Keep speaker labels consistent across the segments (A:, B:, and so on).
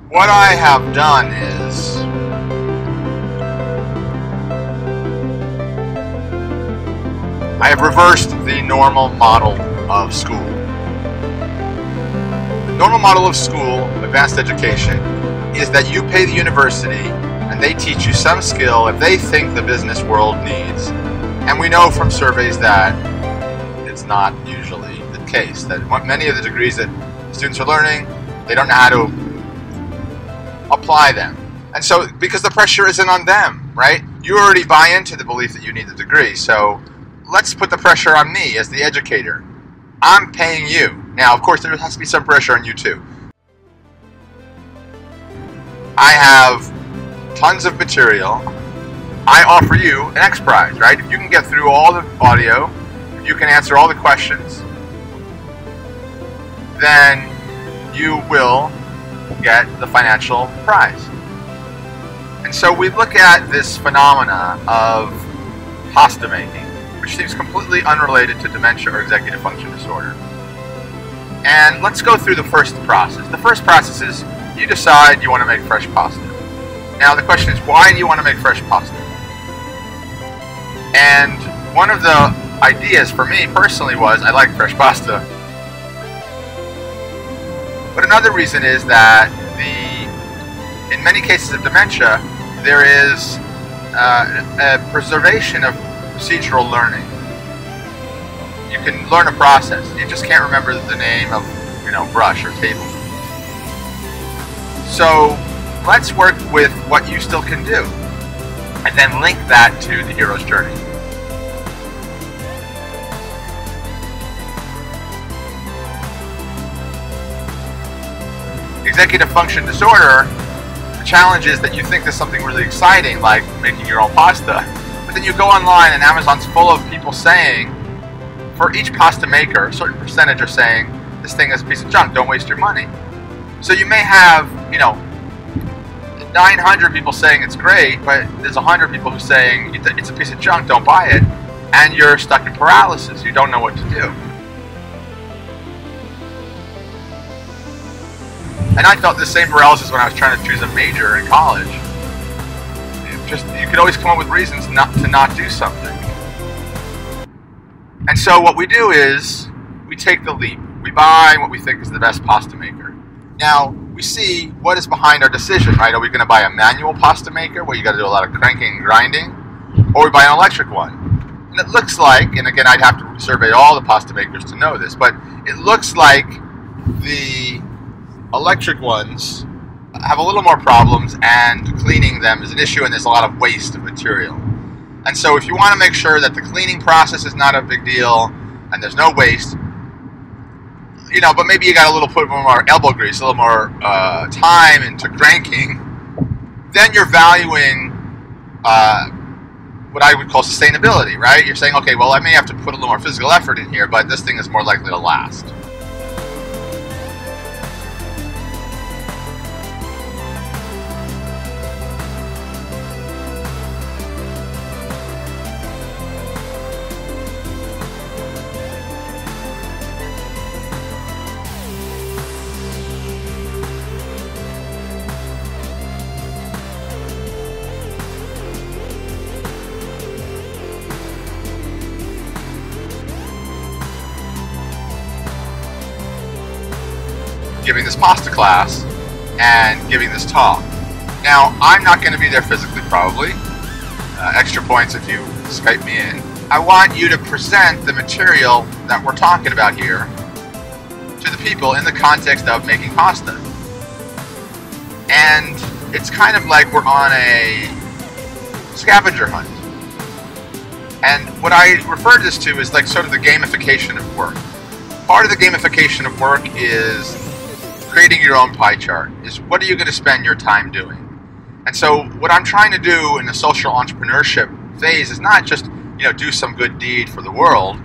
A: What I have done is I have reversed the normal model of school. The normal model of school, advanced education, is that you pay the university and they teach you some skill that they think the business world needs. And we know from surveys that it's not usually the case, that many of the degrees that students are learning, they don't know how to apply them. And so, because the pressure isn't on them, right? You already buy into the belief that you need the degree, so let's put the pressure on me as the educator. I'm paying you. Now, of course, there has to be some pressure on you too. I have tons of material. I offer you an X Prize, right? If you can get through all the audio, if you can answer all the questions, then you will get the financial prize. And so we look at this phenomena of pasta making, which seems completely unrelated to dementia or executive function disorder. And let's go through the first process. The first process is you decide you want to make fresh pasta. Now the question is, why do you want to make fresh pasta? And one of the ideas for me personally was I like fresh pasta. But another reason is that in many cases of dementia, there is a preservation of procedural learning. You can learn a process. You just can't remember the name of, brush or table. So let's work with what you still can do, and then link that to the hero's journey. Executive function disorder, the challenge is that you think there's something really exciting like making your own pasta, but then you go online and Amazon's full of people saying, for each pasta maker, a certain percentage are saying, this thing is a piece of junk, don't waste your money. So you may have, 900 people saying it's great, but there's 100 people who are saying it's a piece of junk, don't buy it, and you're stuck in paralysis, you don't know what to do. And I felt the same paralysis when I was trying to choose a major in college. You could always come up with reasons not to do something. And so what we do is we take the leap. We buy what we think is the best pasta maker. Now we see what is behind our decision, right? Are we going to buy a manual pasta maker where you got to do a lot of cranking and grinding, or we buy an electric one? And it looks like, and again I'd have to survey all the pasta makers to know this, but it looks like the electric ones have a little more problems and cleaning them is an issue, and there's a lot of waste of material. And so if you want to make sure that the cleaning process is not a big deal and there's no waste, but maybe you got a little put more elbow grease, a little more time into cranking, then you're valuing what I would call sustainability, right? You're saying, okay, well I may have to put a little more physical effort in here, but this thing is more likely to last. Giving this pasta class and giving this talk. Now, I'm not going to be there physically probably. Extra points if you Skype me in. I want you to present the material that we're talking about here to the people in the context of making pasta. And it's kind of like we're on a scavenger hunt. And what I refer to this to is like sort of the gamification of work. Part of the gamification of work is creating your own pie chart, is what are you going to spend your time doing? And so what I'm trying to do in the social entrepreneurship phase is not just, do some good deed for the world,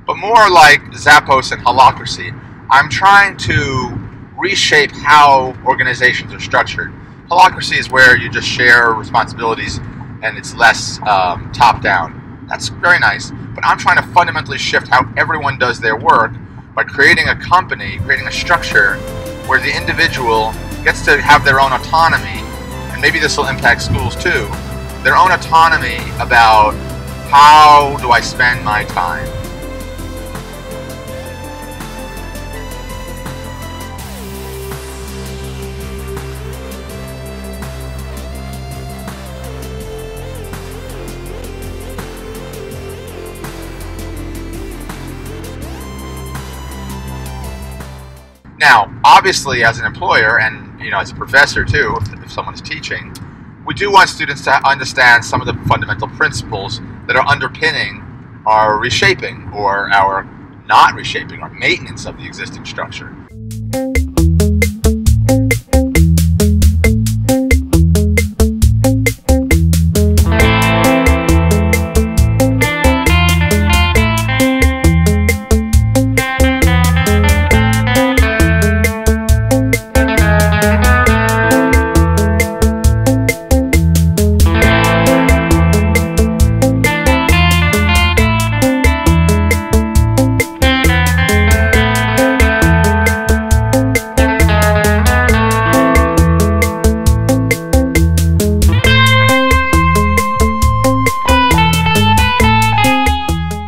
A: but more like Zappos and Holacracy. I'm trying to reshape how organizations are structured. Holacracy is where you just share responsibilities and it's less top-down. That's very nice, but I'm trying to fundamentally shift how everyone does their work by creating a company, creating a structure where the individual gets to have their own autonomy, and maybe this will impact schools too, their own autonomy about how do I spend my time. Now, obviously, as an employer and as a professor too, if someone is teaching, we do want students to understand some of the fundamental principles that are underpinning our reshaping or our not reshaping or maintenance of the existing structure.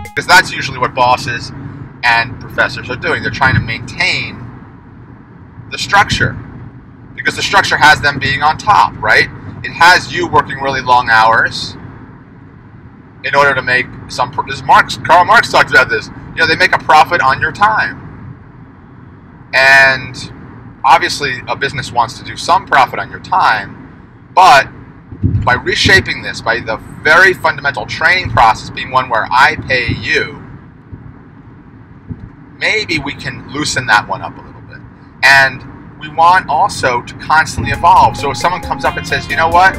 A: Because that's usually what bosses and professors are doing. They're trying to maintain the structure, because the structure has them being on top, right? It has you working really long hours in order to make some. Karl Marx talked about this. They make a profit on your time, and obviously a business wants to do some profit on your time, but by reshaping this, by the very fundamental training process being one where I pay you, maybe we can loosen that one up a little bit. And we want also to constantly evolve. So if someone comes up and says, you know what,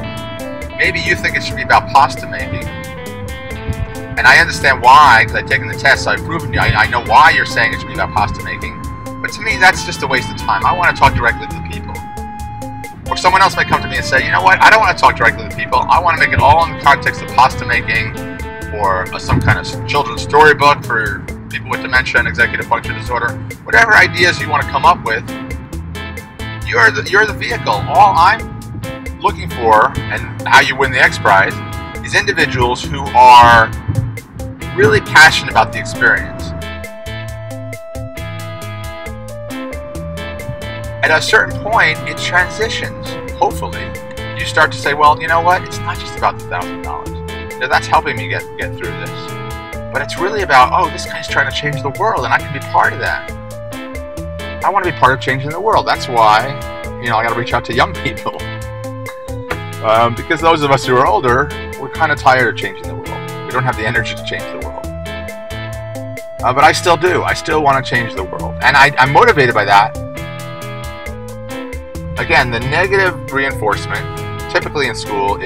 A: maybe you think it should be about pasta making, and I understand why, because I've taken the test, so I've proven you, I know why you're saying it should be about pasta making, but to me that's just a waste of time. I want to talk directly to the people. Or someone else might come to me and say, you know what, I don't want to talk directly to people. I want to make it all in the context of pasta making, or some kind of children's storybook for people with dementia and executive function disorder. Whatever ideas you want to come up with, you're the vehicle. All I'm looking for, and how you win the X Prize, is individuals who are really passionate about the experience. At a certain point, it transitions, hopefully. You start to say, well, you know what? It's not just about the $1,000. That's helping me get through this. But it's really about, oh, this guy's trying to change the world, and I can be part of that. I want to be part of changing the world. That's why, I got to reach out to young people. Because those of us who are older, we're kind of tired of changing the world. We don't have the energy to change the world. But I still do. I still want to change the world. And I'm motivated by that. Again, the negative reinforcement, typically in school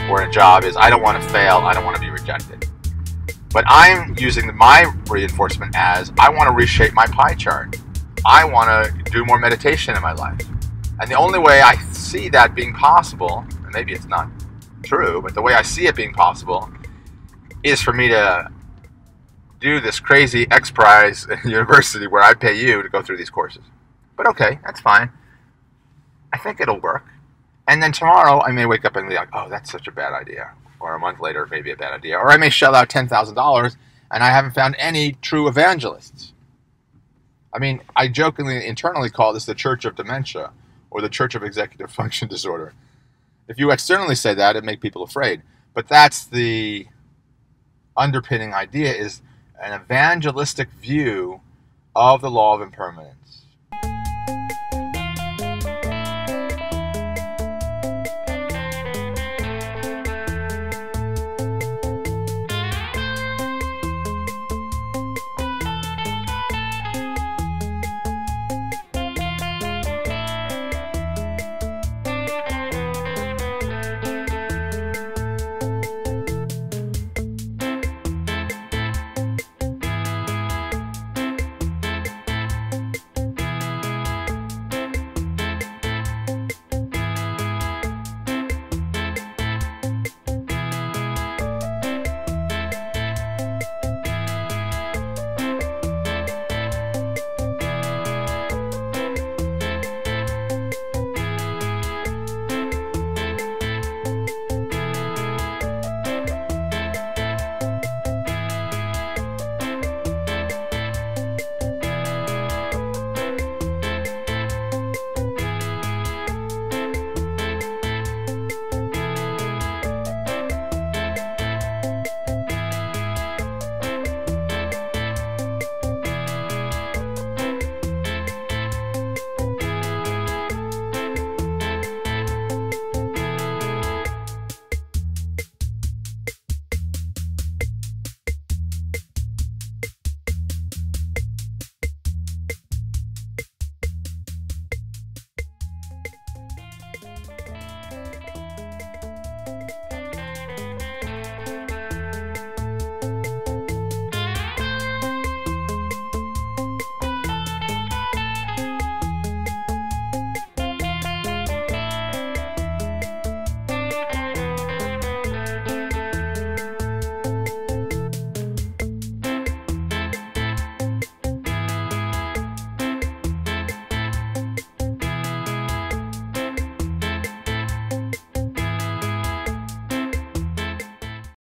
A: or in a job, is I don't want to fail, I don't want to be rejected. But I'm using my reinforcement as I want to reshape my pie chart. I want to do more meditation in my life. And the only way I see that being possible, and maybe it's not true, but the way I see it being possible is for me to do this crazy X Prize university where I pay you to go through these courses. But okay, that's fine. I think it'll work. And then tomorrow I may wake up and be like, oh, that's such a bad idea. Or a month later, maybe a bad idea. Or I may shell out $10,000 and I haven't found any true evangelists. I mean, I jokingly internally call this the Church of Dementia or the Church of Executive Function Disorder. If you externally say that, it'd make people afraid. But that's the underpinning idea, is an evangelistic view of the law of impermanence.